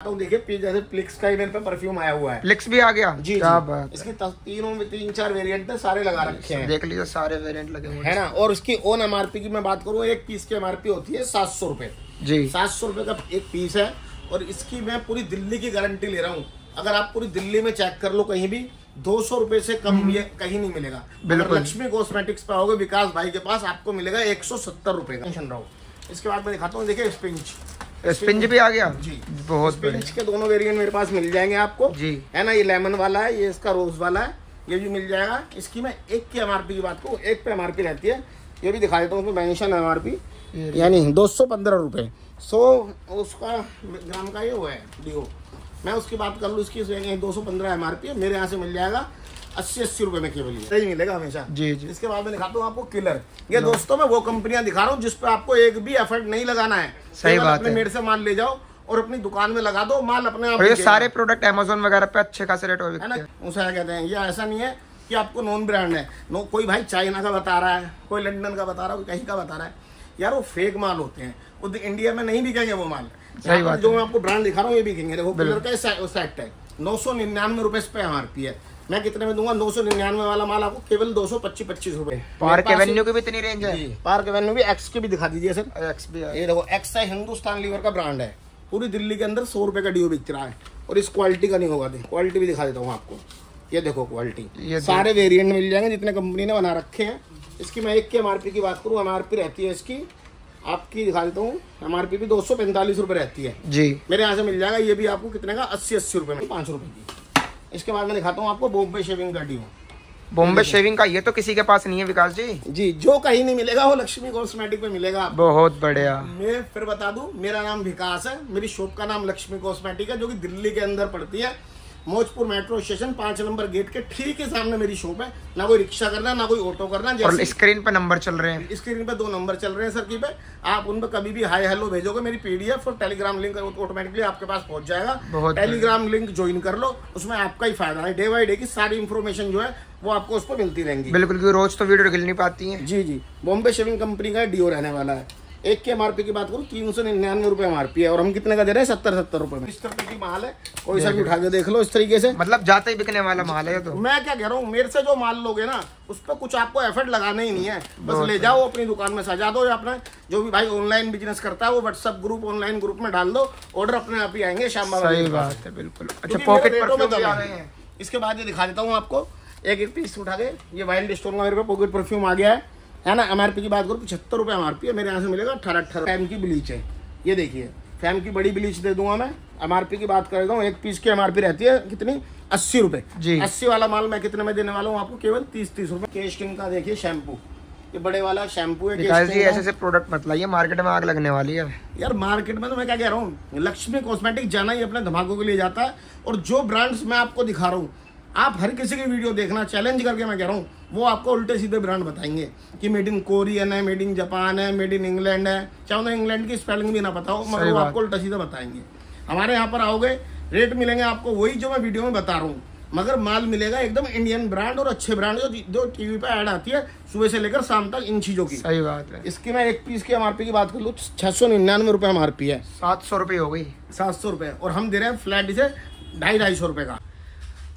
तो देखिए जैसे प्लिक्स का ही मेरे पे परफ्यूम आया हुआ है। प्लिक्स भी आ गया जी, क्या बात। इसके तीनों में 3-4 वेरिएंट है, सारे लगा रखे हैं, देख लीजिए सारे वेरिएंट लगे हुए है ना। और उसकी ओन एमआरपी की मैं बात करूँ, एक पीस की एमआरपी होती है 700 रुपए जी। 700 रुपए का एक पीस है। और इसकी मैं पूरी दिल्ली की गारंटी ले रहा हूँ। अगर आप पूरी दिल्ली में चेक कर लो कहीं भी 200 रुपए से कम ये कहीं नहीं मिलेगा। अगर लक्ष्मी कॉस्मेटिक्स पे आओगे विकास भाई के पास, आपको मिलेगा 170 रुपए का। टेंशन रहो। इसके बाद मैं दिखाता हूँ, देखिए स्पिंज भी आ गया जी। बहुत स्पिंज के दोनों वेरिएंट मेरे पास मिल जाएंगे आपको जी, है ना। ये लेमन वाला है, ये इसका रोज वाला है, ये भी मिल जाएगा। इसकी मैं एक की एमआरपी की बात करूँ, एक पे एमआरपी रहती है, ये भी दिखा देता हूँ, उसमें मेंशन एमआरपी यानी 215 रुपए। उसका ग्राम का ये हुआ है डीओ। मैं उसकी बात कर लूँ, इसकी 215 एमआरपी है, मेरे यहाँ से मिल जाएगा 80-80 रुपए में केवल सही मिलेगा हमेशा जी जी। इसके बाद में दिखाता हूँ आपको किलर। ये दोस्तों मैं वो कंपनियां दिखा रहा हूँ जिस पे आपको एक भी एफर्ट नहीं लगाना है। सही बात है। मेरे से माल ले जाओ और अपनी दुकान में लगा दो, माल अपने आप। ये सारे प्रोडक्ट अमेज़न वगैरह पे अच्छे खासे रेट हो है ना। उसे कहते हैं, ये ऐसा नहीं है कि आपको नॉन ब्रांड है। कोई भाई चाइना का बता रहा है, कोई लंदन का बता रहा है, कोई कहीं का बता रहा है, यार वो फेक माल होते हैं, वो इंडिया में नहीं बिकेंगे वो माल। सही बात। जो मैं आपको ब्रांड दिखा रहा हूँ ये बिकेंगे। देखो किलर का सेट है, 999 रुपए पे एमआरपी है। मैं कितने में दूंगा? 999 वाला माल आपको केवल 225-25 रुपए। पार्क एवेन्यू की भी इतनी रेंज है। पार्क एवेन्यू भी एक्स की भी दिखा दीजिए सर। एक्स भी ये देखो एक्स है, हिंदुस्तान लीवर का ब्रांड है, पूरी दिल्ली के अंदर 100 रुपए का डीओ बिक रहा है। और इस क्वालिटी का नहीं होगा, क्वालिटी भी दिखा देता हूँ आपको। ये देखो क्वालिटी, सारे वेरिएंट मिल जाएंगे जितने कंपनी ने बना रखे हैं। इसकी मैं एक की एमआरपी की बात करूँ, एमआरपी रहती है इसकी आपकी दिखा देता हूँ, एमआरपी भी 245 रुपए रहती है जी। मेरे यहाँ से मिल जाएगा ये भी आपको कितने का? 80-80 रुपए में, 5 रुपए की। इसके बाद मैं दिखाता हूँ आपको बॉम्बे शेविंग का डीओ। बॉम्बे शेविंग का ये तो किसी के पास नहीं है विकास जी। जी, जो कहीं नहीं मिलेगा वो लक्ष्मी कॉस्मेटिक पे मिलेगा। बहुत बढ़िया। मैं फिर बता दूं, मेरा नाम विकास है, मेरी शॉप का नाम लक्ष्मी कॉस्मेटिक है, जो कि दिल्ली के अंदर पड़ती है, Maujpur metro station 5 number gate के ठीक ही सामने मेरी शॉप है। ना कोई रिक्शा करना, ना कोई ऑटो करना। और स्क्रीन पे नंबर चल रहे हैं, स्क्रीन पे 2 नंबर चल रहे हैं सर की पे। आप उन पर कभी भी हाय हेलो भेजोगे, मेरी पीडीएफ और टेलीग्राम लिंक ऑटोमेटिकली आपके पास पहुंच जाएगा। टेलीग्राम लिंक ज्वाइन कर लो, उसमें आपका ही फायदा है। डे बाई डे की सारी इन्फॉर्मेशन जो है वो आपको उस पर मिलती रहेंगी। बिल्कुल, क्योंकि रोज तो वीडियो गिल नहीं पाती है। जी जी, बॉम्बे शेविंग कंपनी का डीओ रहने वाला है। एक के एमआरपी की बात करूँ 399 रुपए एमआरपी है, और हम कितने का दे रहे हैं? 70-70 रुपए में। इस तरह की माल है, कोई सा भी उठा के देख लो इस तरीके से, मतलब जाते ही बिकने वाला माल है। तो मैं क्या कह रहा हूँ, मेरे से जो माल लोगे ना उस पर कुछ आपको एफर्ट लगाना ही नहीं है, बस ले जाओ अपनी दुकान में सजा दो, या अपना जो भी भाई ऑनलाइन बिजनेस करता है वो व्हाट्सएप ग्रुप, ऑनलाइन ग्रुप में डाल दो, ऑर्डर अपने आप ही आएंगे। शाम सही बात है, बिल्कुल। अच्छा, पॉकेट परफ्यूम भी आ रहे हैं। इसके बाद ये दिखा देता हूँ आपको, एक पीस उठा के, ये वाइल्ड स्टोन का मेरे पे पॉकेट परफ्यूम आ गया है ना। एमआरपी की बात करूँ 75 रुपए एमआरपी है, मेरे यहाँ से मिलेगा 18-18। फैम की ब्लीच है, ये देखिए फैम की बड़ी ब्लीच दे दूंगा मैं। एमआरपी की बात कर देता हूँ, एक पीस की एमआरपी रहती है कितनी? 80 रुपए जी। 80 वाला माल मैं कितने में देने वाला हूँ आपको? केवल 30-30 रुपए। केश किंग का देखिए शैम्पू, ये बड़े वाला शैम्पू है। ऐसे प्रोडक्ट मत लाइए, मार्केट में आग लगने वाली है यार। मार्केट में तो मैं क्या कह रहा हूँ, लक्ष्मी कॉस्मेटिक जाना ही अपने धमाकों के लिए जाता है। और जो ब्रांड्स मैं आपको दिखा रहा हूँ, आप हर किसी की वीडियो देखना, चैलेंज करके मैं कह रहा हूँ, वो आपको उल्टे सीधे ब्रांड बताएंगे कि मेड इन कोरियन है, मेड इन जापान है, मेड इन इंग्लैंड है, चाहे उन्हें इंग्लैंड की स्पेलिंग भी ना पता हो, मगर वो आपको उल्टा सीधे बताएंगे। हमारे यहाँ पर आओगे, रेट मिलेंगे आपको वही जो मैं वीडियो में बता रहा हूँ, मगर माल मिलेगा एकदम इंडियन ब्रांड और अच्छे ब्रांड जो टीवी पे ऐड आती है सुबह से लेकर शाम तक इन चीजों की। सही बात है। इसकी मैं एक पीस की एमआरपी की बात कर लूँ 699 रुपए एमआरपी है। 700 रुपए हो गई, 700 रुपए, और हम दे रहे हैं फ्लैट इसे 250-250 रुपए का।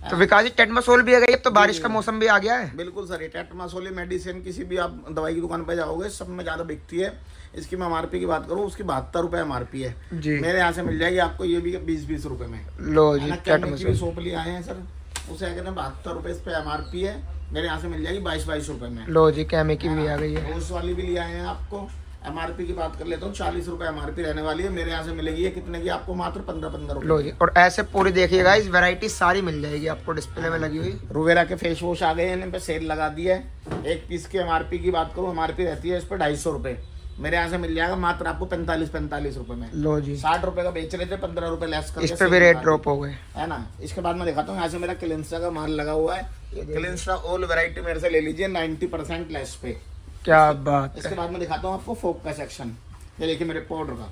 तो विकास जी टेटमासोल भी आ गई, अब तो बारिश का मौसम भी आ गया है। बिल्कुल सर, ये टेटमासोल मेडिसिन किसी भी आप दवाई की दुकान पे जाओगे सब में ज्यादा बिकती है। इसकी मैं एमआरपी की बात करूँ, उसकी 72 रुपए एमआरपी है जी। मेरे यहाँ से मिल जाएगी आपको ये भी 20-20 रुपए में। लो जी, टेटमासोल सोपली आए हैं सर, उसे कहते हैं 72 रुपए इस पे एमआरपी है, मेरे यहाँ से मिल जाएगी 22-22 रुपए में। लो जी, कैमे की भी आ गई है, रोज वाली भी ले आए हैं आपको। एमआरपी की बात कर लेता हूँ 40 रुपए एमआरपी रहने वाली है, मेरे यहाँ से मिलेगी है कितने की? आपको मात्र 15-15 रुपए। लो जी, और ऐसे पूरी देखिएगा, इस वैरायटी सारी मिल जाएगी आपको डिस्प्ले में लगी हुई। रोवेरा के फेस वॉश आ गए हैं, इन पे सेल लगा दी है। एक पीस की एमआरपी की बात करूँ, एमआरपी रहती है इस पर 250 रुपए, मेरे यहाँ से मिल जाएगा मात्र आपको 45 रुपए में। लो जी, 60 रुपए का बेच रहे थे, 15 रुपए लेस करके, इस पे भी रेट ड्रॉप हो गए, है ना। इसके बाद मैं दिखाता हूँ, यहाँ से मेरा क्लिंसर का माल लगा हुआ है। क्लिंसर ऑल वैरायटी मेरे से ले लीजिए 90% लेस पे। क्या बात। इसके बाद मैं दिखाता हूँ आपको फोक का सेक्शन, ये देखिए मेरे पाउडर का।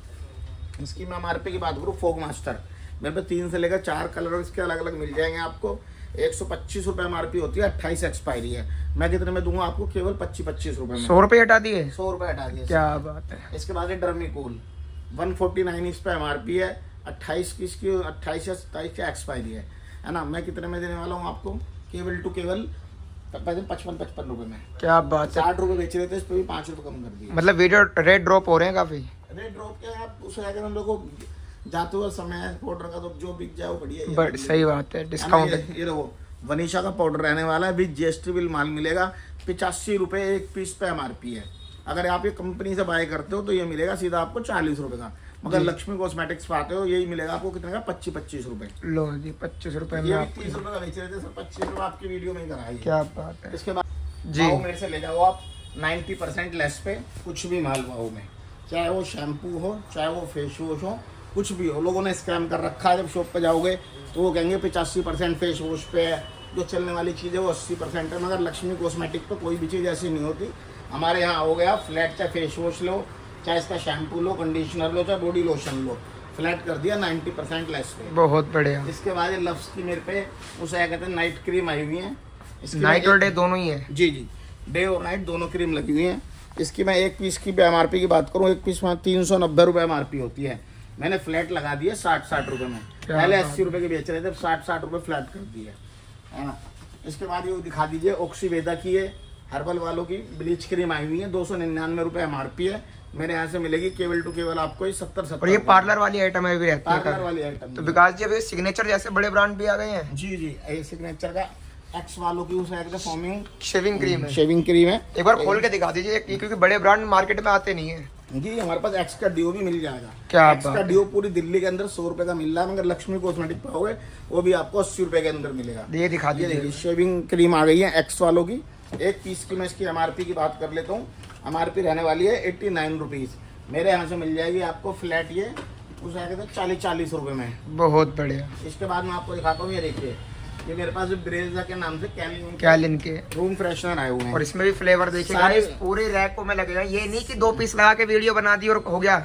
इसकी मैं एमआरपी की बात करूँ, फोक मास्टर मेरे पे 3 से लेकर 4 कलर इसके अलग अलग मिल जाएंगे आपको। 125 रुपए एमआरपी होती है, 28 एक्सपायरी है। मैं कितने में दूंगा आपको? केवल 25-25 रुपए में। 100 रुपए हटा दिए, 100 रुपए हटा दिए। क्या बात है। इसके बाद है डर्मीकूल 149 इस पे एमआरपी है, 28 की इसकी 28 या 27 की एक्सपायरी है ना। मैं कितने में देने वाला हूँ आपको, केवल टू केवल 55 रुपए में। क्या बात है, 60 रुपए बेच रहे थे, इस पे भी 5 रुपए कम कर दिए। मतलब वीडियो रेट ड्रॉप हो रहे हैं काफी। रेट ड्रॉप क्या, आप उसे अगर हम लोग को जाते हुए समय पाउडर का तो जो बिक जाए वो बढ़िया बट सही बात है, डिस्काउंट। ये देखो वनीशा का पाउडर रहने वाला है, विद GST बिल माल मिलेगा। 85 रुपए एक पीस पे MRP है। अगर आप ये कंपनी से बाय करते हो तो ये मिलेगा सीधा आपको 40 रुपए का। मगर लक्ष्मी कॉस्मेटिक्स पे आते हो यही मिलेगा आपको कितने का, 25 रुपए। लो जी 25 रुपए में, ये 30 रुपए का बेच रहे थे सर, 25 रुपए आपकी वीडियो में ही कराई। क्या बात है। इसके बाद जी वाओ मेरे से ले जाओ आप 90% लेस पे कुछ भी माल वाओ में, चाहे वो शैम्पू हो, चाहे वो फेस वॉश हो, कुछ भी हो। लोगों ने स्कैम कर रखा है, जब शॉप पे जाओगे तो वो कहेंगे 85% फेस वॉश पे है, जो चलने वाली चीज़ है वो 80% है। मगर लक्ष्मी कॉस्मेटिक पे कोई भी चीज़ ऐसी नहीं होती। हमारे यहाँ हो गया फ्लैट, चाहे फेस वॉश लो, चाहे इसका शैम्पू लो, कंडीशनर लो, चाहे बॉडी लोशन लो, फ्लैट कर दिया 90% लेस पे। बहुत बढ़िया। इसके बाद लव्स की मेरे पे उसे क्या कहते हैं नाइट क्रीम आई हुई है। नाइट और डे दोनों ही है? जी जी, डे और नाइट दोनों क्रीम लगी हुई है। इसकी मैं एक पीस की MRP की बात करूँ, एक पीस में 390 रुपये MRP होती है। मैंने फ्लैट लगा दिया 60 रुपये में। पहले 80 रुपये के बेच रहे थे, 60 रुपये फ्लैट कर दिए, है ना। इसके बाद ये दिखा दीजिए ऑक्सीवेदा की है, हर्बल वालों की ब्लीच क्रीम आई हुई है। 299 रुपये MRP है। मेरे यहाँ से मिलेगी केवल टू केवल आपको 70। और ये पार्लर वाली आइटम है भी रहती है, पार्लर वाली आइटम। तो विकास जी अभी सिग्नेचर जैसे बड़े ब्रांड भी आ गए हैं। जी जी, ये सिग्नेचर का एक्स वालों की उस फॉर्मिंग शेविंग क्रीम है। शेविंग क्रीम है। एक बार खोल के दिखा दीजिए, क्योंकि बड़े ब्रांड मार्केट में आते नहीं है। जी हमारे पास एक्स का डिओ भी मिल जाएगा। क्या एक्स का डिओ पूरी दिल्ली के अंदर 100 रुपए का मिल रहा है, मगर लक्ष्मी कॉस्मेटिक पाओगे वो भी आपको 80 रुपए के अंदर मिलेगा। ये दिखा दीजिए, शेविंग क्रीम आ गई है एक्स वालों की। एक पीस की मैं इसकी MRP की बात कर लेता हूँ। MRP रहने वाली है 89 रुपीज। मेरे यहाँ से मिल जाएगी आपको फ्लैट ये उस 40 रुपए में। बहुत बढ़िया। इसके बाद मैं आपको दिखाता हूँ, ये देखिए ये मेरे पास ब्रेजा के नाम से कैलिन के रूम फ्रेशनर आए हुए हैं। और इसमें भी फ्लेवर देखिए पूरे रैक में लगेगा। ये नहीं कि 2 पीस लगा के वीडियो बना दी और हो गया।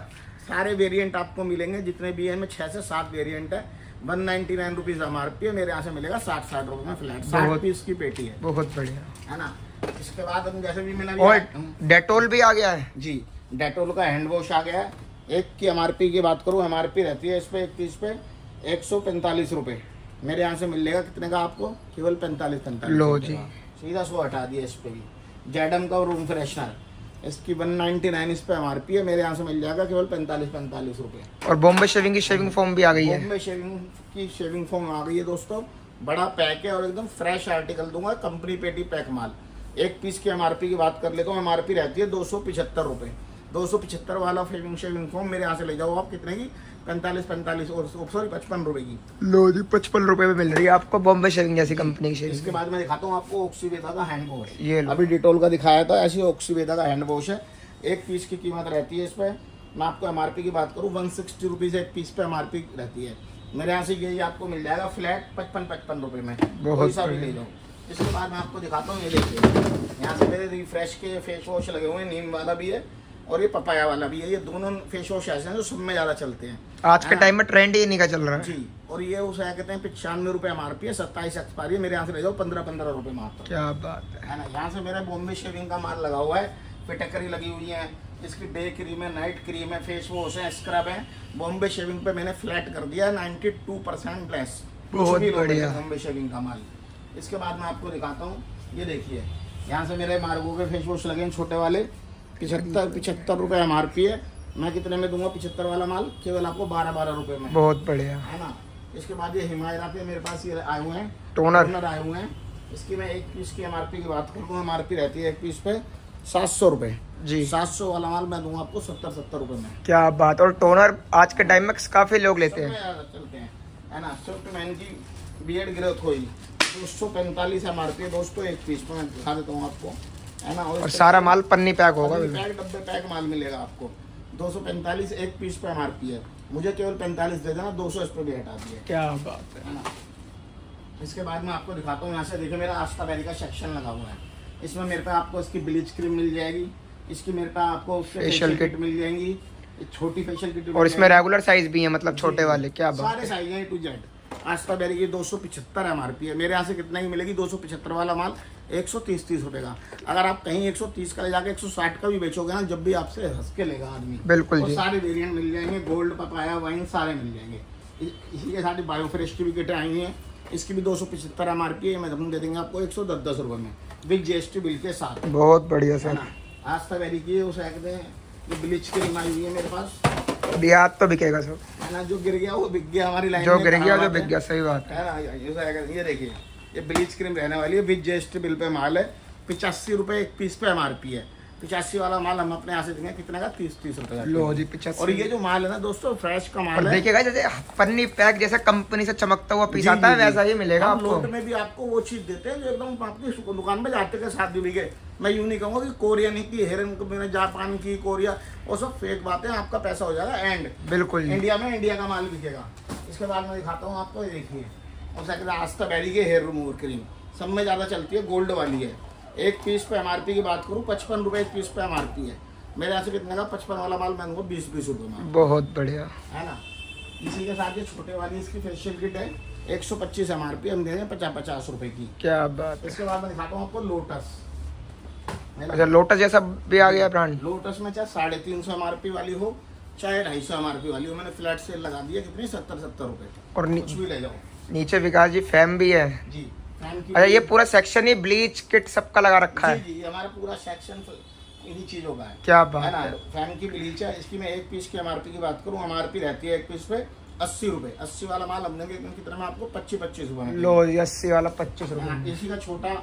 सारे वेरिएंट आपको मिलेंगे, जितने भी है, 6 से 7 वेरिएंट है। 199 रुपीज MRP है। मेरे यहाँ से मिलेगा 60 रुपए में फ्लैट। 60 पीस की पेटी है। बहुत बढ़िया, है ना। इसके बाद हम जैसे भी मिला, और डेटोल भी आ गया है। जी, डेटोल का हैंड वॉश आ गया है। एक की MRP की बात करूँ, MRP रहती है इस पे एक पीस पे 145 रुपए। मेरे यहाँ से मिलेगा कितने का आपको, केवल 45 लो जी, सीधा 100 हटा दिया। इस पे भी जेडम का रूम फ्रेशनर, इसकी 199 इस पे MRP है। मेरे यहाँ से मिल जाएगा केवल 45 रुपए। और बॉम्बे शेविंग की शेविंग फोम भी आ गई है। बॉम्बे शेविंग की शेविंग फोम आ गई है दोस्तों। बड़ा पैक है और एकदम फ्रेश आर्टिकल दूंगा, कंपनी पेटी पैक माल। एक पीस की MRP की बात कर लेता हूँ, MRP रहती है 275 रुपए। 275 वाला शेविंग फोम मेरे यहाँ से ले जाओ आप कितने की, 55 रुपए की। लो जी 55 रुपए में मिल रही है आपको बॉम्बे शेविंग जैसी कंपनी की शेविंग। इसके बाद मैं दिखाता हूँ आपको ऑक्सीवेदा का हैंड वॉश। ये अभी डिटोल का दिखाया था, ऐसी ऑक्सीवेदा का हैंड वॉश है। एक पीस की कीमत रहती है इस पे, मैं आपको MRP की बात करूँ 160 रुपीज एक पीस पे MRP रहती है। मेरे यहाँ से यही आपको मिल जाएगा फ्लैट 55 रुपए में। बहुत सा भी ले जाओ। इसके बाद मैं आपको दिखाता हूँ, ये देखिए यहाँ से मेरे रिफ्रेश के फेस वॉश लगे हुए हैं। नीम वाला भी है और ये पपाया वाला भी है। ये दोनों फेस वॉश ऐसे हैं जो सब में ज्यादा चलते हैं आज के टाइम में, ट्रेंड ही इन्हीं का चल रहा है जी। और ये उसे कहते हैं 95 रुपए MRP है, 27 एक्सपायरी है। मेरे यहाँ से ले जाओ 15 रुपए मात्र। क्या बात है ना। यहाँ से मेरे बॉम्बे शेविंग का माल लगा हुआ है, फिटकरी लगी हुई है, इसकी डे क्रीम है, नाइट क्रीम है, फेस वॉश है, स्क्रब है। बॉम्बे शेविंग पे मैंने फ्लैट कर दिया 92% लेस। बहुत बढ़िया बॉम्बे शेविंग का माल। इसके बाद मैं आपको दिखाता हूँ, ये देखिए यहाँ से मेरे मार्गो के फेस वॉश लगे हैं छोटे वाले, 75 रुपए MRP है। मैं कितने में दूंगा 75 वाला माल, केवल आपको 12 रुपए में। बहुत बढ़िया, है ना। इसके बाद ये हिमायरा पे मेरे पास ये आए हुए हैं टोनर आए हुए हैं। इसकी मैं एक पीस की MRP की बात करूँ, MRP रहती है एक पीस पे 700 रुपए जी। 700 वाला माल मैं दूंगा आपको 70 रुपए में। क्या बात। और टोनर आज के टाइम में काफी लोग लेते हैं, चलते हैं, है ना। सॉफ्ट मैन की बियर्ड ग्रोथ हुई 245 MRP दोस्तों एक पीस में। मैं दिखा देता हूँ आपको, है ना। और सारा माल पन्नी पैक होगा, डब्बे पैक माल मिलेगा आपको। 245 एक पीस पे MRP है। मुझे केवल 45 दे देना, 200 इस पे भी हटा दिया। क्या बात है ना। इसके बाद मैं आपको दिखाता हूँ, यहाँ से देखिए मेरा आस्था बेरी का सेक्शन लगा हुआ है। इसमें मेरे पे आपको इसकी ब्लीच क्रीम मिल जाएगी, इसकी मेरे पे आपको फेशियल किट मिल जाएंगी, छोटी फेशियल किट, और इसमें रेगुलर साइज भी है, मतलब छोटे वाले। क्या बात, सारे साइज हैं A to Z। Aastha Beri की 275 MRP है। मेरे यहाँ से कितना ही मिलेगी 275 वाला माल 130 रुपए का। अगर आप कहीं 130 का ले जाके 160 का भी बेचोगे ना, जब भी आपसे हंस के लेगा आदमी। बिल्कुल और जी। सारे वेरिएंट मिल जाएंगे, गोल्ड पपाया वाइन सारे मिल जाएंगे। इसी के साथ बायोफ्रेश की भी किटें आई हैं, इसकी भी 275 MRP है। हम दे देंगे आपको 110 रुपए में विद GST बिल के साथ। बहुत बढ़िया सर। आस्था वेरी की उसे कहते हैं, ये ब्लीच क्रीम आई हुई है मेरे पास। बिहार तो बिकेगा सर, है ना, जो गिर गया वो बिक गया हमारी लाइन जो में, गिर गया कहाँ जो बात बिक है? गया, सही बात है। है ना, ये देखिए, ये ब्लीच क्रीम रहने वाली है, विद GST बिल पे माल है। 85 रुपए एक पीस पे MRP है। 85 वाला माल हम अपने यहाँ से देंगे कितने का, 30 रुपए का। लो जी 85। और ये जो माल है ना दोस्तों, फ्रेश का माल और है। देखिएगा जैसे पन्नी पैक जैसा कंपनी से चमकता हुआ पीस जी, आता है, जी, जी। वैसा ही मिलेगा हम आपको। लोट में भी आपको वो चीज देते हैं जो एकदम आपकी दुकान में जाते के साथ भी बिके। मैं यूं नहीं कहूँगा कि कोरियन की, हेरन, जापान की, कोरिया, वो सब फेक बातें। आपका पैसा हो जाएगा एंड बिल्कुल जी। इंडिया में इंडिया का माल बिकेगा। इसके बाद मैं दिखाता हूँ आपको, ये देखिए, और सेकंड आस्था बेरी की हेयर रिमूवर क्रीम सब में ज़्यादा चलती है, गोल्ड वाली है। एक पीस पे MRP की बात करूँ 55 रुपये एक पीस पे MRP है। मेरे यहाँ से कितने का, 55 वाला माल मैं दूंगा 20 रुपये में। बहुत बढ़िया है ना। इसी के साथ ये छोटे वाली इसकी फेशियल किट है, 125 MRP, हम दे देंगे 50 रुपए की। क्या बात है। इसके बाद मैं दिखाता हूँ आपको लोटस। अच्छा लोटस जैसा भी आ गया ब्रांड। लोटस में चाहे 350 MRP वाली हो, चाहे 250 MRP वाली हो, मैंने फ्लैट सेल लगा दी है। कितनी, 70 रुपए। और कुछ भी ले जाओ। नीचे विकास जी फैम भी है जी, फैन की। अच्छा ये पूरा सेक्शन ही ब्लीच किट सबका लगा रखा है। जी, हमारा पूरा सेक्शन इन्हीं चीजों का है। क्या है बात ना। है। फैन की ब्लीच है, इसकी मैं एक पीस की MRP की बात करूँ, MRP रहती है एक पीस पे 80 रुपए। 80 वाला माल हम देंगे कितने में आपको, 25 रुपए में। लो 80 वाला 25 रुपए। इसी का छोटा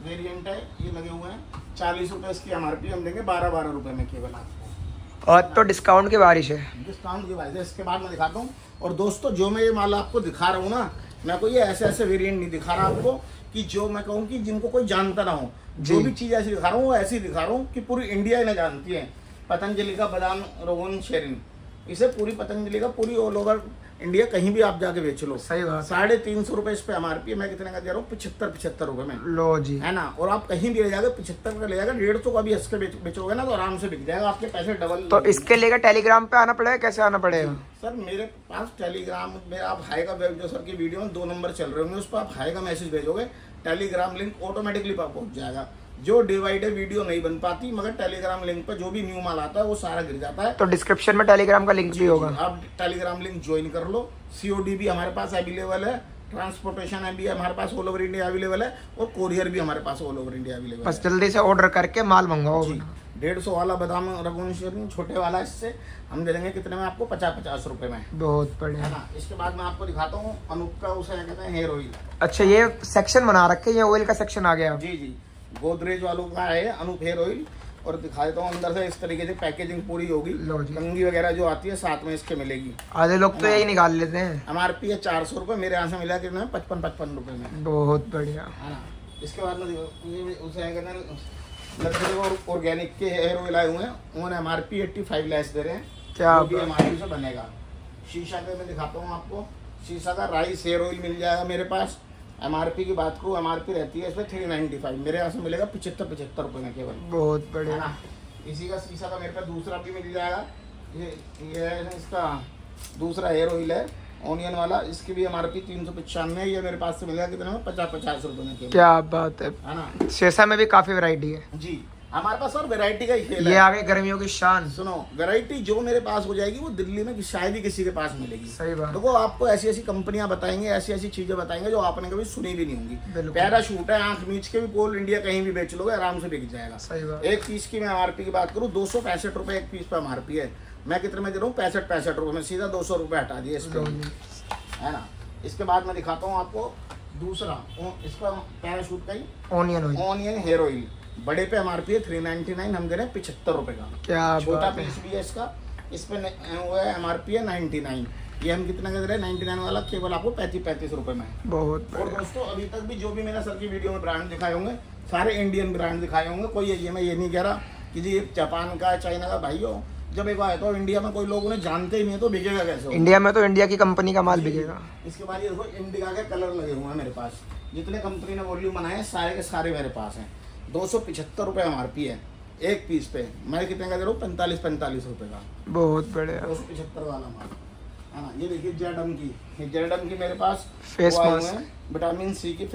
वेरिएंट है, ये लगे हुए हैं 40 रुपए इसकी MRP, हम देंगे 12 रुपए में केवल आपको। और तो डिस्काउंट की बारिश है। डिस्काउंट की बात है। इसके बाद मैं दिखाता हूँ। और दोस्तों जो मैं ये माल आपको दिखा रहा हूँ ना, मैं कोई ये ऐसे वेरिएंट नहीं दिखा रहा आपको कि जो मैं कहूँ कि जिनको कोई जानता ना हो। जो भी चीज़ ऐसी दिखा रहा हूँ वो ऐसी दिखा रहा हूँ कि पूरी इंडिया इन्हें जानती है। पतंजलि का बादाम रोगन शेरिन, इसे पूरी पतंजलि का पूरी ऑल ओवर इंडिया कहीं भी आप जाके बेच लो। सही बात। 350 रुपए इस पे MRP है। मैं कितने का दे रहा हूँ, 75 रुपए में। लो जी। है ना। और आप कहीं भी ले जाओगे 75 का ले जाएगा, 150 का भी हंस के बेचोगे ना तो आराम से बिक जाएगा, आपके पैसे डबल। तो इसके लिए टेलीग्राम पे आना पड़ेगा, कैसे आना पड़ेगा? सर मेरे पास टेलीग्राम में आप हाई का वेब जो सर की वीडियो में 2 नंबर चल रहे होंगे, उस पर आप हाई का मैसेज भेजोगे, टेलीग्राम लिंक ऑटोमेटिकली पहुंच जाएगा। जो डिवाइडेड वीडियो नहीं बन पाती, मगर टेलीग्राम लिंक पर जो भी न्यू माल आता है वो सारा गिर जाता है। तो डिस्क्रिप्शन में टेलीग्राम का लिंक भी होगा। आप टेलीग्राम लिंक ज्वाइन कर लो। COD भी हमारे पास अवेलेबल है, ट्रांसपोर्टेशन भी हमारे पास ऑल ओवर इंडिया अवेलेबल है, और कोरियर भी हमारे पास ऑल ओवर इंडिया अवेलेबल है। बस जल्दी से ऑर्डर करके माल मंगवाओ। 150 वाला बादाम रघुवंशी छोटे वाला, इससे हम दे देंगे कितने में आपको, 50 रुपए में। बहुत है बढ़िया। ना। इसके बाद मैं आपको दिखाता हूँ अनूप का, उसे कहते हैं हेयर ऑयल। अच्छा ये सेक्शन बना रखे, ये ऑयल का सेक्शन आ गया। जी, गोदरेज वालों का है अनूप हेयर ऑयल। और दिखा देता हूँ अंदर से, इस तरीके से पैकेजिंग पूरी होगी। कंघी वगैरह जो आती है साथ में इसके मिलेगी। आधे लोग तो यही निकाल लेते हैं। MRP है 400 रुपए, मेरे यहाँ से मिला कितना, 55 रुपए में। बहुत बढ़िया। है ना। इसके बाद में उसे कहते हैं लग्जरी और ऑर्गेनिक के हेयर ऑयल आए हुए हैं, उन्होंने MRP 85 लेस दे रहे हैं। क्या भी MRP से बनेगा। शीशा के मैं दिखाता हूँ आपको, शीशा का राइस हेयर ऑयल मिल जाएगा मेरे पास। MRP की बात करूँ, MRP रहती है इसमें 395, मेरे यहाँ से मिलेगा 75 रुपए में केवल। बहुत है बढ़िया। ना। इसी का शीशा का मेरे पास दूसरा भी मिल जाएगा। ये है इसका दूसरा हेयर ऑयल है ऑनियन वाला, इसकी भी MRP 395 है। ये मेरे पास से मिलेगा कितने में, 50 रुपए में केवल। क्या बात है। है ना। शीशा में भी काफी वैरायटी है। जी, हमारे पास सर वैरायटी का ही खेल ये है। आ गई गर्मियों की शान। सुनो, वैरायटी जो मेरे पास हो जाएगी वो दिल्ली में शायद ही किसी के पास मिलेगी। सही बात। देखो आपको ऐसी कंपनियां बताएंगे, ऐसी चीजें बताएंगे जो आपने कभी सुनी भी नहीं होंगी। पैराशूट है, आंख मीच के भी पोल इंडिया कहीं भी बेच लोगे, आराम से बिक जाएगा। सही बात। एक पीस की मैं MRP की बात करूँ, 265 रुपए एक पीस पर MRP है। मैं कितने में दे रहा हूँ, 65 रुपए में, सीधा 200 रुपए हटा दिए इसको। है ना। इसके बाद मैं दिखाता हूँ आपको दूसरा, इसका पैराशूट का ही ऑनियन हेयर ऑयल, बड़े पे MRP है 399, हम दे रहे हैं 75 रुपए का। क्या छोटा पीस भी है इसका, इस पे वो है MRP है 99। ये हम कितना का दे रहे हैं, 99 वाला केवल आपको 35 रुपए में। बहुत। और दोस्तों अभी तक भी जो भी मैंने सर की वीडियो में ब्रांड दिखाए होंगे, सारे इंडियन ब्रांड दिखाए होंगे। कोई ये मैं ये नहीं कह रहा कि जी जापान का, चाइना का। भाइयों जब एक बार तो इंडिया में कोई लोग उन्हें जानते ही नहीं है तो बिकेगा कैसे? इंडिया में तो इंडिया की कंपनी का माल बिकेगा। इसके बाद ये देखो इंडिका के कलर लगे हुए हैं मेरे पास, जितने कंपनी ने वॉल्यूम बनाए हैं सारे के सारे मेरे पास हैं। 275 रुपये MRP है एक पीस पे, मैं कितने का दे रहा हूँ, 45 रुपये का। बहुत बढ़िया। 275 वाला माल, है ना। ये देखिए जेडम की, ये जेडम की मेरे पास फेस मास्क, विटामिन सी की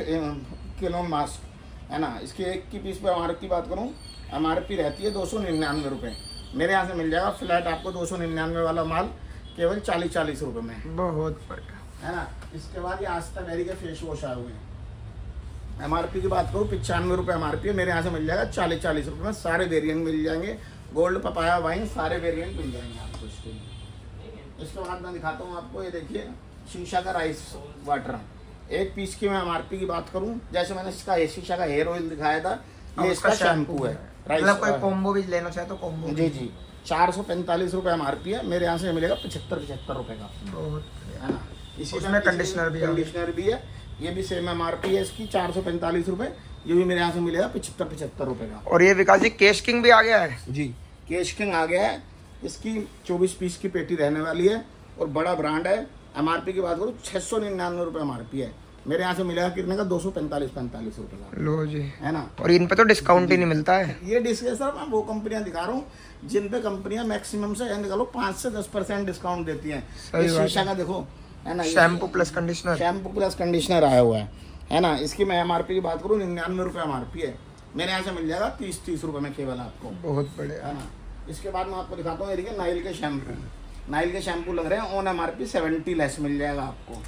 किलो मास्क है ना। इसकी एक की पीस पे MRP की बात करूँ, MRP रहती है 299 रुपये। मेरे यहाँ से मिल जाएगा फ्लैट आपको 299 वाला माल केवल 40 रुपये में। बहुत बढ़िया है ना। इसके बाद ये आस्था बेरी के फेस वॉश आए हुए हैं। MRP की बात करूँ 95 रुपये MRP है, मेरे यहाँ से मिल जाएगा 40 रुपये में। सारे वेरिएंट मिल जाएंगे, गोल्ड पपाया वाइन सारे वेरिएंट मिल जाएंगे आपको इसके लिए। इसके बाद मैं दिखाता हूँ आपको, ये देखिए शीशा का राइस वाटर। एक पीस की मैं MRP की बात करूँ, जैसे मैंने इसका शीशा का हेयर ऑयल दिखाया था, ये इसका शैम्पू है। मतलब कोई कॉम्बो भी लेना चाहे तो कॉम्बो। जी जी 445 रुपये MRP है, मेरे यहाँ से मिलेगा 75 रुपये का। बहुत है ना। इसी इसमें कंडीशनर भी है, ये भी सेम MRP है इसकी 445 रुपये। ये भी मेरे यहाँ से मिलेगा 75 रुपये का। और ये विकास जी केश किंग भी आ गया है। जी केश किंग आ गया है, इसकी 24 पीस की पेटी रहने वाली है और बड़ा ब्रांड है। MRP की बात करूँ 699 रुपये MRP है, मेरे यहाँ से मिलेगा कितने का 245 रुपये का। लो जी, है ना। और इन पे तो डिस्काउंट ही नहीं मिलता है। ये डिस्काउंट सर मैं वो कंपनियां दिखा रहा हूँ जिन पे कंपनियां मैक्सिमम से निकालो 5 से 10% डिस्काउंट देती हैं। शीशा का देखो, है ना, shampoo plus conditioner, shampoo plus conditioner आया हुआ है ना। इसकी मैं MRP की बात करूँ 99 रुपये MRP है, मेरे यहाँ से मिल जाएगा 30 रुपये में केवल आपको। बहुत बढ़िया, है ना। इसके बाद मैं आपको दिखाता हूँ, ये देखिए नाइल के शैम्पू, नाइल के शैम्पू लग रहे हैं ऑन MRP 70 लेस मिल जाएगा आपको।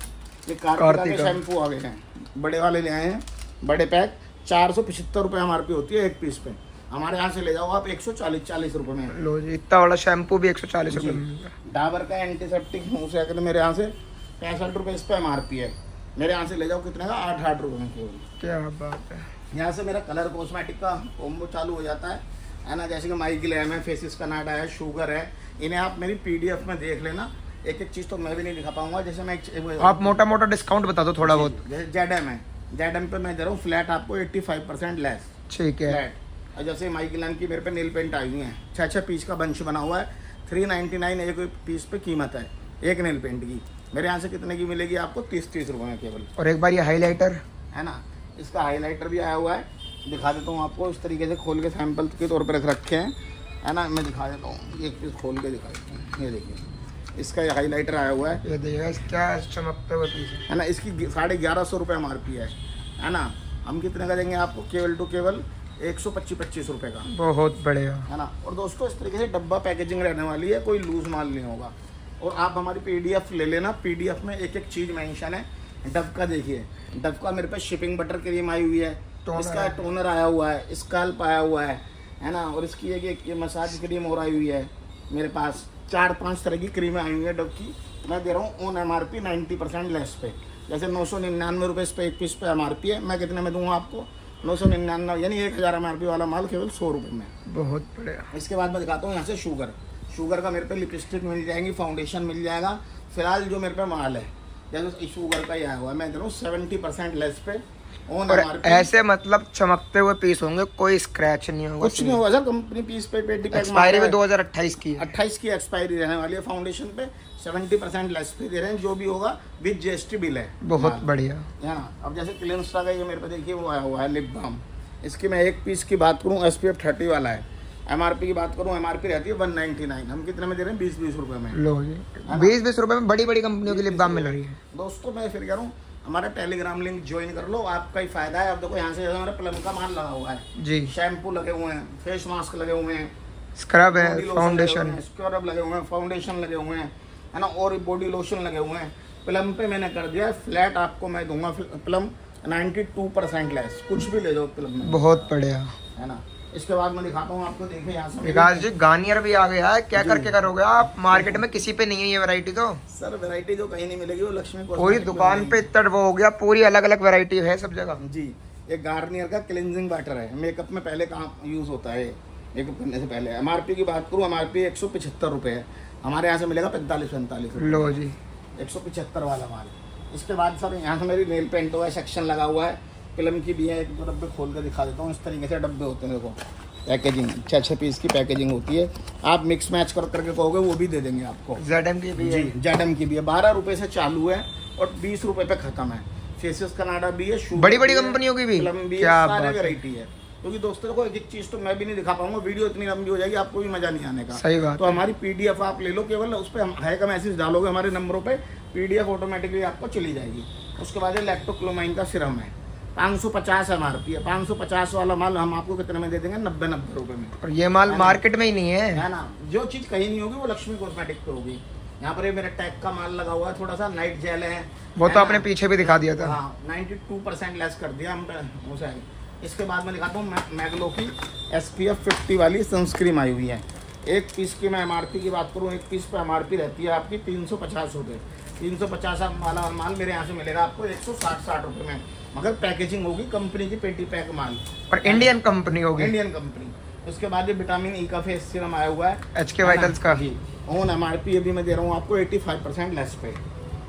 ये कार्तिका के शैम्पू आ गए हैं, बड़े वाले ले आए हैं, बड़े पैक 475 रुपये MRP होती है एक पीस पे। हमारे यहाँ से ले जाओ आप 140 रुपये में। लो जी, इतना वाला शैम्पू भी 140 रुपये में। डाबर का एंटीसेप्टिक मुँह से आकर मेरे यहाँ से 65 रुपये इस पे MRP है, मेरे यहाँ से ले जाओ कितने का 8 रुपये में केवल। क्या बात है। यहाँ से मेरा कलर कॉस्मेटिक का कॉम्बो चालू हो जाता है ना। जैसे कि माइग्लेम है, फेसिस का नाटा है, शुगर है, इन्हें आप मेरी PDF में देख लेना। एक एक चीज़ तो मैं भी नहीं दिखा पाऊंगा। जैसे मैं आप मोटा मोटा डिस्काउंट बता दो थोड़ा बहुत। जैसे जेडम है, जेडम पे मैं दे रहा हूँ फ्लैट आपको 85% लेस। ठीक है। फ्लैट। और जैसे माइग्लेम की मेरे पे नील पेंट आई हुई है, 6 पीस का बंच बना हुआ है, 399 एक पीस पे कीमत है एक नील पेंट की। मेरे यहाँ से कितने की मिलेगी आपको 30 रुपये में केवल। और एक बार ये हाईलाइटर है ना, इसका हाईलाइटर भी आया हुआ है, दिखा देता हूँ आपको। इस तरीके से खोल के सैंपल के तौर पर रख रखे हैं, है ना। मैं दिखा देता हूँ, एक पीस खोल के दिखा देता हूँ। ये देखिए इसका हाईलाइटर आया हुआ है, ये देखिए क्या चमकते हुए पीस है ना। इसकी 1150 रुपये MRP है ना। हम कितने का देंगे आपको केवल टू केवल 125 रुपये का। बहुत बढ़िया, है ना। और दोस्तों इस तरीके से डब्बा पैकेजिंग रहने वाली है, कोई लूज माल नहीं होगा। और आप हमारी PDF ले लेना, PDF में एक एक चीज़ मेंशन है। डव का देखिए, डव का मेरे पास शिपिंग बटर क्रीम आई हुई है, इसका टोनर आया हुआ है, स्काल्प आया हुआ है ना। और इसकी ये मसाज क्रीम और आई हुई है मेरे पास। 4-5 तरह की क्रीमें आई हुई है डव की, मैं दे रहा हूँ ऑन MRP 90% लेस पे। जैसे 999 रुपये पे एक पीस पे MRP है, मैं कितने में दूंगा आपको 999, यानी 1000 MRP वाला माल केवल 100 रुपये में। बहुत बढ़िया। इसके बाद मैं दिखाता हूँ यहाँ से शुगर का मेरे पे लिपस्टिक मिल जाएंगी, फाउंडेशन मिल जाएगा। फिलहाल जो मेरे पे माल है जैसे शुगर का ही आया हुआ है, मैं दे रहा हूँ 70% लेस पे ऑन MRP। ऐसे मतलब चमकते हुए पीस होंगे, कोई स्क्रैच नहीं होगा, कुछ नहीं होगा सर। कंपनी पीस पे एक्सपायरी में 2028 की 28 की एक्सपायरी रहने वाली है। फाउंडेशन पे 70% लेस पे दे रहे हैं, जो भी होगा विद GST बिल है। बहुत बढ़िया, है ना। अब जैसे क्लिनस्टा का ये मेरे पे देखिए वो आया हुआ है लिप बाम, इसकी मैं एक पीस की बात करूँ SPF 30 वाला है। MRP की बात करूँ, MRP रहती है 199, हम कितने में दे रहे हैं 20 रुपये में। लो जी, 20 रुपये में बड़ी बड़ी कंपनियों की लिप बाम मिल रही है। दोस्तों मैं फिर कह रहा हूँ हमारा टेलीग्राम लिंक ज्वाइन कर लो, आपका ही फायदा है। अब देखो यहाँ से हमारा प्लम का माल लगा हुआ है जी, शैम्पू लगे हुए हैं, फेस मास्क लगे हुए हैं, स्क्रब है, फाउंडेशन, स्क्रब लगे हुए हैं, फाउंडेशन लगे हुए हैं, है ना। और बॉडी लोशन लगे हुए हैं। प्लम पे मैंने कर दिया फ्लैट, आपको मैं दूंगा प्लम 92% लेस, कुछ भी ले जाओ प्लम में। बहुत बढ़िया, है ना। इसके बाद मैं दिखाता हूँ आपको, देखिए यहाँ से विकास जी गार्नियर भी आ गया है, क्या करके करोगे आप? मार्केट में किसी पे नहीं है ये वैरायटी। तो सर वैरायटी जो कहीं नहीं मिलेगी वो लक्ष्मी को पूरी दुकान पे इतना वो हो गया, पूरी अलग अलग वैरायटी है सब जगह जी। एक गार्नियर का क्लिनजिंग वाटर है, मेकअप में पहले काम यूज होता है मेकअप करने से पहले। MRP की बात करूँ, MRP 175 रुपये है, हमारे यहाँ से मिलेगा 45-45 रुपये। लो जी, 175 वाला माल। इसके बाद सर यहाँ से मेरी नेल पेंट हुआ है, सेक्शन लगा हुआ है, फिल्म की भी है। एक दो डब्बे खोल कर दिखा देता हूँ। इस तरीके से डब्बे होते हैं, देखो पैकेजिंग 6 पीस की पैकेजिंग होती है। आप मिक्स मैच कर करके कहोगे वो भी दे देंगे आपको। ZM की भी है जी, ZM की भी है, 12 रुपये से चालू है और 20 रुपये पे खत्म है। फेसिस का नाडा भी है, बड़ी बड़ी कंपनियों की भी, फिल्म भी है, क्या सारे बात वैरायटी है। क्योंकि दोस्तों को एक एक चीज़ तो मैं भी नहीं दिखा पाऊंगा, वीडियो इतनी लंबी हो जाएगी, आपको भी मजा नहीं आने का। सही बात। तो हमारी PDF आप ले लो, केवल उस पर हाई का मैसेज डालोगे हमारे नंबरों पे, PDF ऑटोमेटिकली आपको चली जाएगी। उसके बाद लैक्टोक्लोमाइन का सिरम है, 550 MRP है। 550 वाला माल हम आपको कितने में दे देंगे? 90 रुपए में। और ये माल मार्केट में ही नहीं है ना। जो चीज़ कहीं नहीं होगी वो लक्ष्मी कॉस्मेटिक पे होगी। यहाँ पर ये मेरा टैग का माल लगा हुआ है, थोड़ा सा नाइट जेल है, वो तो आपने पीछे भी दिखा दिया था। हाँ, 92% लेस कर दिया हम उसे। इसके बाद मैं दिखाता हूँ मैग्लो की SPF 50 वाली सनस्क्रीन आई हुई है। एक पीस की मैं MRP की बात करूँ, एक पीस पे MRP रहती है आपकी 350 रुपये। 350 वाला माल मेरे यहाँ से मिलेगा आपको 160 रुपये में, मगर पैकेजिंग होगी कंपनी की, पेटी पैक माल, और इंडियन कंपनी होगी, इंडियन कंपनी। उसके बाद ये विटामिन E का फेस सीरम आया हुआ है HK वाइटल्स का जी। ऑन MRP अभी मैं दे रहा हूँ आपको 85% लेस पे,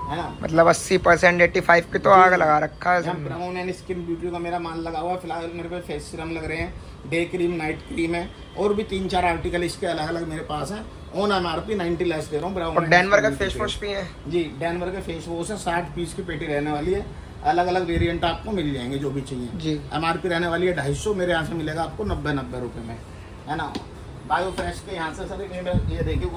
है ना। मतलब 80% 85 की तो आग लगा रखा है। ब्राउन एंड स्किन ब्यूटी का मेरा माल लगा हुआ है। फिलहाल मेरे पे फेस सीरम लग रहे हैं, डे क्रीम, नाइट क्रीम है, और भी 3-4 आर्टिकल इसके अलग अलग मेरे पास है। ऑन MRP 90 लेस दे रहा हूँ। ब्राउन और डेनवर का फेस वॉश भी है जी, डेनवर के फेस वॉश है, 60 पीस की पेटी रहने वाली है। अलग अलग वेरिएंट आपको मिल जाएंगे जो भी चाहिए जी। MRP रहने वाली है 250, मेरे यहाँ से मिलेगा आपको 90 रुपये में, है ना। बायो फ्रेश के यहाँ से सर ये देखिए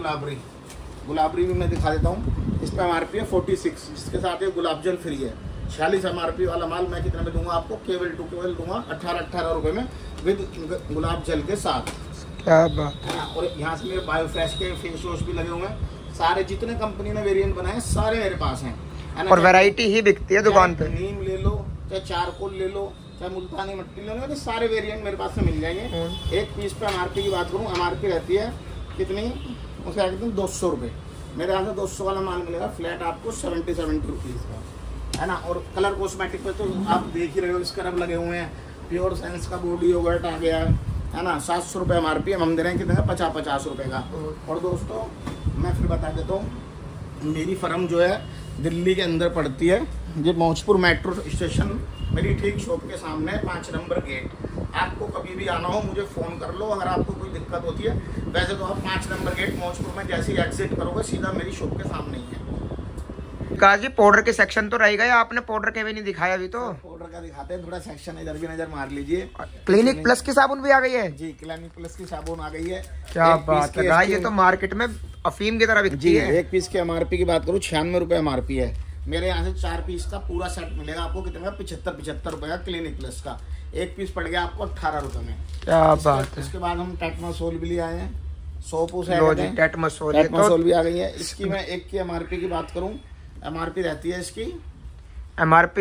गुलाबरी भी मैं दिखा देता हूँ। इस पर MRP है 46, इसके साथ ये गुलाब जल फ्री है। 46 MRP वाला माल मैं कितने में दूंगा आपको? केवल दूंगा 18 रुपये में, विद गुलाब जल के साथ। क्या बात है ना। और यहाँ से मेरे बायो फ्रेश के फेस वॉश भी लगे हुए हैं। सारे जितने कंपनी ने वेरिएंट बनाए सारे मेरे पास हैं, है ना। और वैरायटी ही बिकती है दुकान पे। नीम ले लो, चाहे चारकोल ले लो, चाहे मुल्तानी मिट्टी ले लो, तो सारे वेरिएंट मेरे पास से मिल जाएंगे। एक पीस पे MRP की बात करूँ, MRP रहती है कितनी? उसका कहते हैं 200 रुपये। मेरे यहाँ से 200 वाला माल मिलेगा फ्लैट आपको 70 रुपीज़ का, है ना। और कलर कॉस्मेटिक पे तो आप देख ही रहे हो, स्क्रब लगे हुए हैं, प्योर साइंस का बॉडी योगर्ट आ गया है ना। 700 रुपये MRP हम दे रहे हैं, कितने का? 50 रुपये का। और दोस्तों मैं फिर बता देता हूँ, मेरी फर्म जो है दिल्ली के अंदर पड़ती है, ये मौजपुर मेट्रो स्टेशन मेरी ठीक शॉप के सामने है, 5 नंबर गेट। आपको कभी भी आना हो मुझे फ़ोन कर लो अगर आपको कोई दिक्कत होती है। वैसे तो आप 5 नंबर गेट मौजपुर में जैसे ही एग्जिट करोगे सीधा मेरी शॉप के सामने ही है। काजी पाउडर के सेक्शन तो रहेगा, या आपने पाउडर के भी नहीं दिखाया अभी? तो पाउडर का दिखाते हैं, थोड़ा सेक्शन इधर भी नजर मार लीजिए। क्लिनिक प्लस की साबुन भी आ गई है जी, क्लिनिक प्लस की साबुन आ गई है। क्या बात है भाई, ये तो मार्केट में अफीम की तरह बिकती है। एक पीस के MRP की बात करूँ 96 रुपये MRP है। मेरे यहाँ से 4 पीस का पूरा सेट मिलेगा आपको, कितने का? 75 रुपये का क्लिनिक प्लस का। एक पीस पड़ गया आपको 18 रुपये में। क्या बात है। इसके बाद हम टेटमासोल भी ले आए हैं, सोपूस है, टेटमासोल भी आ गई है। इसकी मैं एक की MRP की बात करूँ, MRP रहती है इसकी MRP